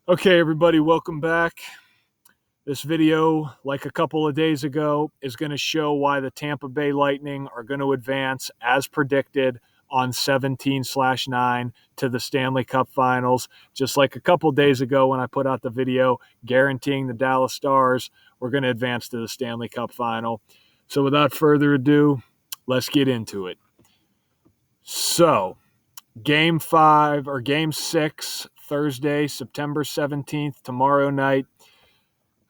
Okay, everybody, welcome back. This video, like a couple of days ago, is going to show why the Tampa Bay Lightning are going to advance, as predicted, on 17/9 to the Stanley Cup Finals. Just like a couple of days ago when I put out the video guaranteeing the Dallas Stars were going to advance to the Stanley Cup Final. So without further ado, let's get into it. So, Game 6, Thursday, September 17th, tomorrow night.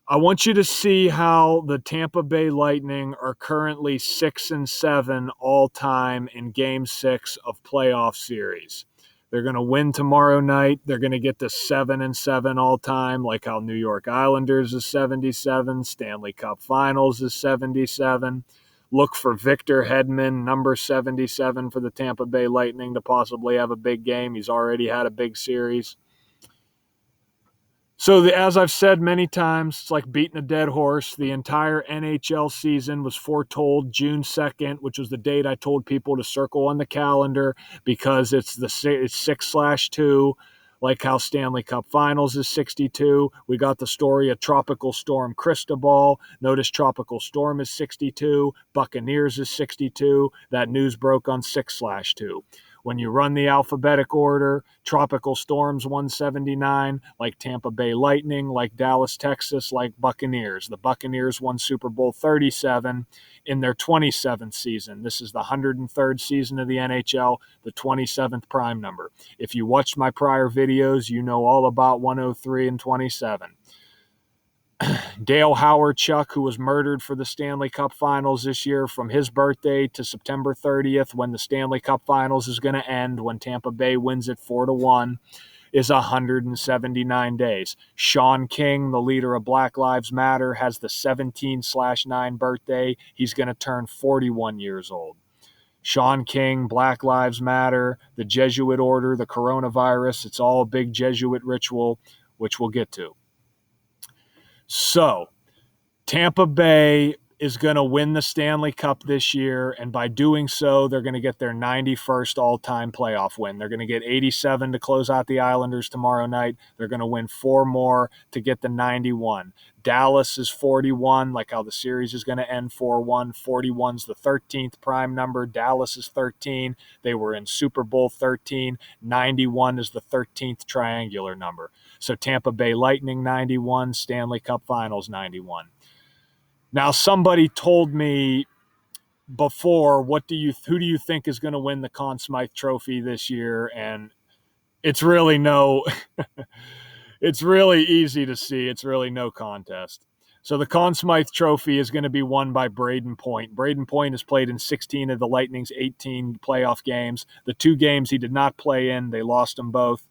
I want you to see how the Tampa Bay Lightning are currently 6-7 all time in Game 6 of playoff series. They're going to win tomorrow night. They're going to get to 7-7 all time, like how New York Islanders is 77, Stanley Cup Finals is 77. Look for Victor Hedman, number 77 for the Tampa Bay Lightning, to possibly have a big game. He's already had a big series. So, as I've said many times, it's like beating a dead horse. The entire NHL season was foretold June 2nd, which was the date I told people to circle on the calendar because it's 6/2, like how Stanley Cup Finals is 62. We got the story of Tropical Storm Cristobal. Notice Tropical Storm is 62. Buccaneers is 62. That news broke on 6/2. When you run the alphabetic order, Tropical Storms 179, like Tampa Bay Lightning, like Dallas, Texas, like Buccaneers. The Buccaneers won Super Bowl 37 in their 27th season. This is the 103rd season of the NHL, the 27th prime number. If you watched my prior videos, you know all about 103 and 27. Dale Howard-Chuck, who was murdered for the Stanley Cup Finals this year, from his birthday to September 30th, when the Stanley Cup Finals is going to end, when Tampa Bay wins it 4-1, is 179 days. Sean King, the leader of Black Lives Matter, has the 17/9 birthday. He's going to turn 41 years old. Sean King, Black Lives Matter, the Jesuit order, the coronavirus, it's all a big Jesuit ritual, which we'll get to. So, Tampa Bay is going to win the Stanley Cup this year, and by doing so, they're going to get their 91st all-time playoff win. They're going to get 87 to close out the Islanders tomorrow night. They're going to win 4 more to get the 91. Dallas is 41, like how the series is going to end 4-1. 41's the 13th prime number. Dallas is 13. They were in Super Bowl 13. 91 is the 13th triangular number. So Tampa Bay Lightning 91, Stanley Cup Finals 91. Now, somebody told me before, who do you think is going to win the Conn Smythe Trophy this year? And it's really it's really easy to see. It's really no contest. So the Conn Smythe Trophy is going to be won by Brayden Point. Brayden Point has played in 16 of the Lightning's 18 playoff games. The 2 games he did not play in, they lost them both.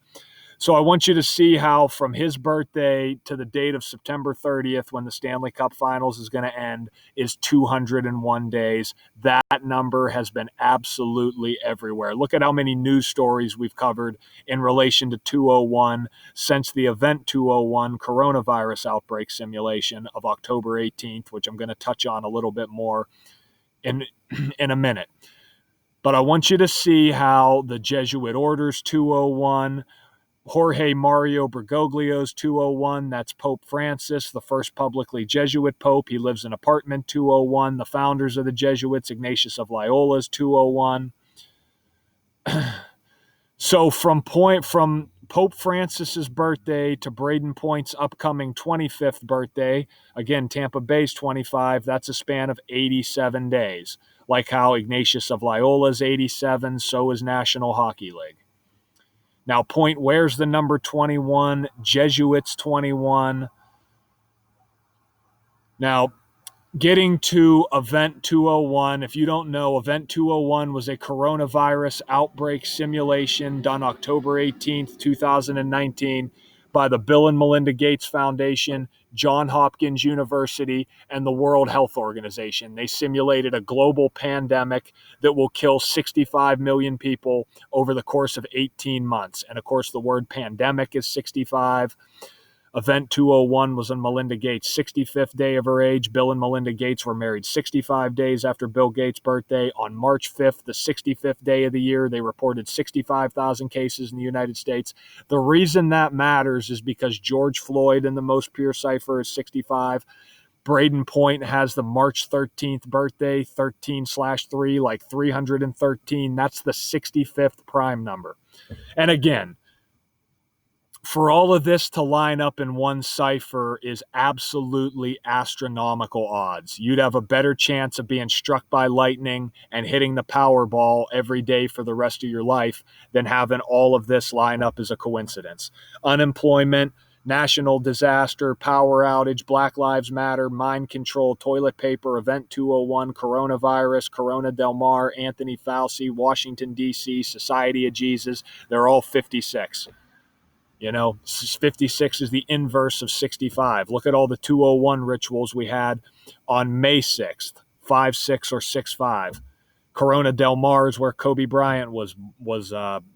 So I want you to see how from his birthday to the date of September 30th, when the Stanley Cup Finals is going to end, is 201 days. That number has been absolutely everywhere. Look at how many news stories we've covered in relation to 201 since the Event 201 coronavirus outbreak simulation of October 18th, which I'm going to touch on a little bit more in a minute. But I want you to see how the Jesuit Orders 201, Jorge Mario Bergoglio's 201, that's Pope Francis, the first publicly Jesuit pope. He lives in apartment 201. The founders of the Jesuits, Ignatius of Loyola's 201. So from Pope Francis's birthday to Brayden Point's upcoming 25th birthday, again, Tampa Bay's 25, that's a span of 87 days. Like how Ignatius of Loyola's 87, so is National Hockey League. Now, Point wears the number 21, Jesuits 21. Now, getting to Event 201, if you don't know, Event 201 was a coronavirus outbreak simulation done October 18th, 2019 by the Bill and Melinda Gates Foundation, Johns Hopkins University, and the World Health Organization. They simulated a global pandemic that will kill 65 million people over the course of 18 months. And of course, the word pandemic is 65. Event 201 was on Melinda Gates' 65th day of her age. Bill and Melinda Gates were married 65 days after Bill Gates' birthday. On March 5th, the 65th day of the year, they reported 65,000 cases in the United States. The reason that matters is because George Floyd in the most pure cipher is 65. Brayden Point has the March 13th birthday, 13/3, like 313. That's the 65th prime number. And again, for all of this to line up in one cipher is absolutely astronomical odds. You'd have a better chance of being struck by lightning and hitting the Powerball every day for the rest of your life than having all of this line up as a coincidence. Unemployment, national disaster, power outage, Black Lives Matter, mind control, toilet paper, Event 201, coronavirus, Corona Del Mar, Anthony Fauci, Washington, D.C., Society of Jesus. They're all 56. 56 is the inverse of 65. Look at all the 201 rituals we had on May 6th, 5-6 or 6-5. Corona Del Mar is where Kobe Bryant was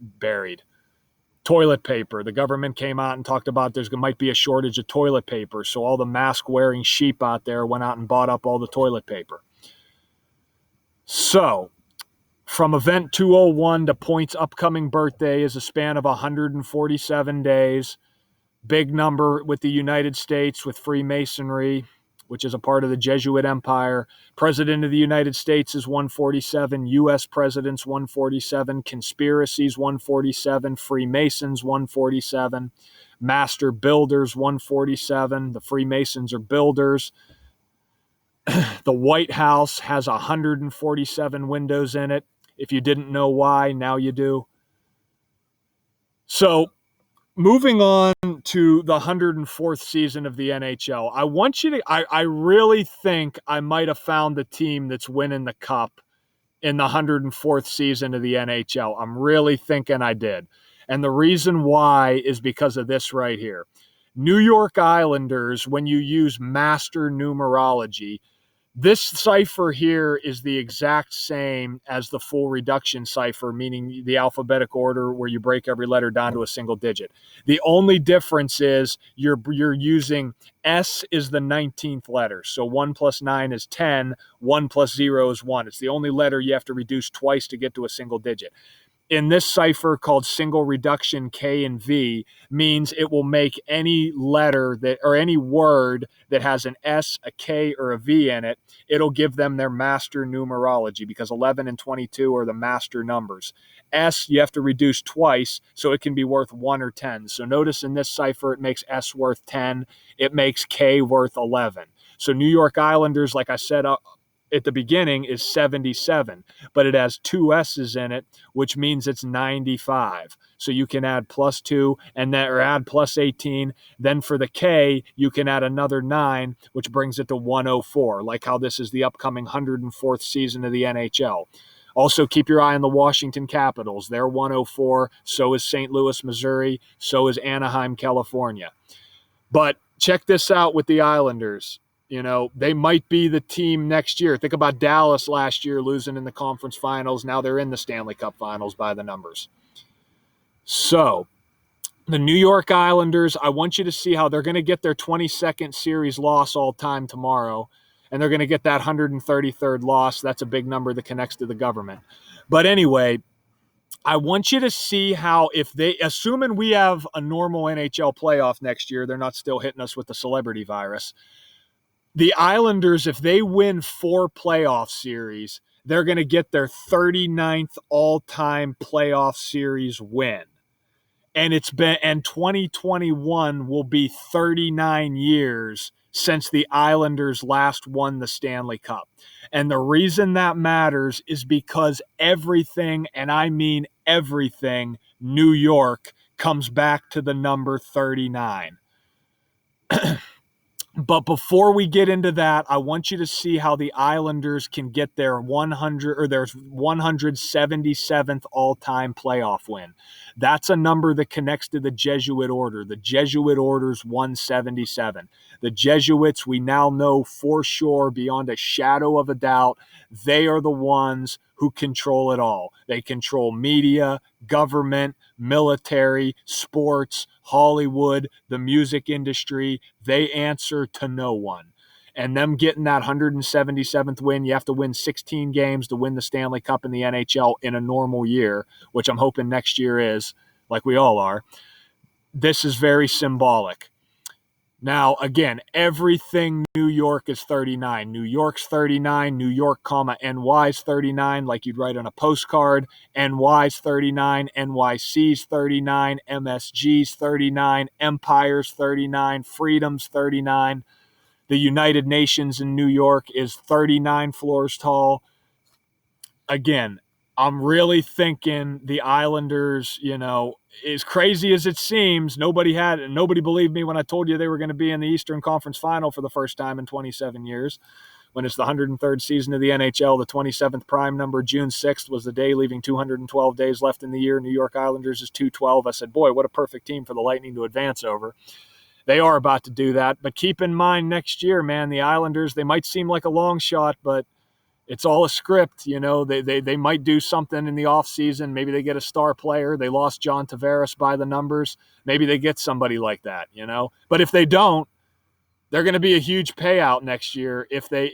buried. Toilet paper. The government came out and talked about there might be a shortage of toilet paper, so all the mask-wearing sheep out there went out and bought up all the toilet paper. So, from Event 201 to Point's upcoming birthday is a span of 147 days. Big number with the United States, with Freemasonry, which is a part of the Jesuit Empire. President of the United States is 147. U.S. presidents 147. Conspiracies 147. Freemasons 147. Master builders 147. The Freemasons are builders. The White House has 147 windows in it. If you didn't know why, now you do. So, moving on to the 104th season of the NHL, I really think I might have found the team that's winning the cup in the 104th season of the NHL. I'm really thinking I did. And the reason why is because of this right here. New York Islanders, when you use master numerology, this cipher here is the exact same as the full reduction cipher, meaning the alphabetic order where you break every letter down to a single digit. The only difference is you're using S is the 19th letter. So 1 plus 9 is 10, 1 plus 0 is 1. It's the only letter you have to reduce twice to get to a single digit. In this cipher called single reduction K and V means it will make any letter that or any word that has an S, a K, or a V in it, it'll give them their master numerology because 11 and 22 are the master numbers. S, you have to reduce twice, so it can be worth 1 or 10. So notice in this cipher, it makes S worth 10. It makes K worth 11. So New York Islanders, like I said at the beginning, is 77, but it has 2 S's in it, which means it's 95. So you can add plus 2 and then or add plus 18. Then for the K, you can add another 9, which brings it to 104, like how this is the upcoming 104th season of the NHL. Also, keep your eye on the Washington Capitals. They're 104. So is St. Louis, Missouri. So is Anaheim, California. But check this out with the Islanders. They might be the team next year. Think about Dallas last year losing in the conference finals. Now they're in the Stanley Cup Finals by the numbers. So, the New York Islanders, I want you to see how they're going to get their 22nd series loss all time tomorrow, and they're going to get that 133rd loss. That's a big number that connects to the government. But anyway, I want you to see how assuming we have a normal NHL playoff next year, they're not still hitting us with the celebrity virus. The Islanders, if they win 4 playoff series, they're going to get their 39th all-time playoff series win. And 2021 will be 39 years since the Islanders last won the Stanley Cup. And the reason that matters is because everything, and I mean everything, New York comes back to the number 39. But before we get into that, I want you to see how the Islanders can get their 177th all-time playoff win. That's a number that connects to the Jesuit order. The Jesuit order's 177. The Jesuits, we now know for sure, beyond a shadow of a doubt, they are the ones who control it all. They control media, government, military, sports, Hollywood, the music industry, they answer to no one. And them getting that 177th win, you have to win 16 games to win the Stanley Cup in the NHL in a normal year, which I'm hoping next year is, like we all are. This is very symbolic. Now, again, everything New York is 39. New York's 39, New York, NY's 39, like you'd write on a postcard. NY's 39, NYC's 39, MSG's 39, Empire's 39, Freedom's 39. The United Nations in New York is 39 floors tall. Again, I'm really thinking the Islanders, as crazy as it seems, nobody believed me when I told you they were going to be in the Eastern Conference Final for the first time in 27 years. When it's the 103rd season of the NHL, the 27th prime number, June 6th, was the day, leaving 212 days left in the year. New York Islanders is 212. I said, boy, what a perfect team for the Lightning to advance over. They are about to do that. But keep in mind next year, man, the Islanders, they might seem like a long shot, but it's all a script. They might do something in the offseason. Maybe they get a star player. They lost John Tavares by the numbers. Maybe they get somebody like that, But if they don't, they're going to be a huge payout next year if they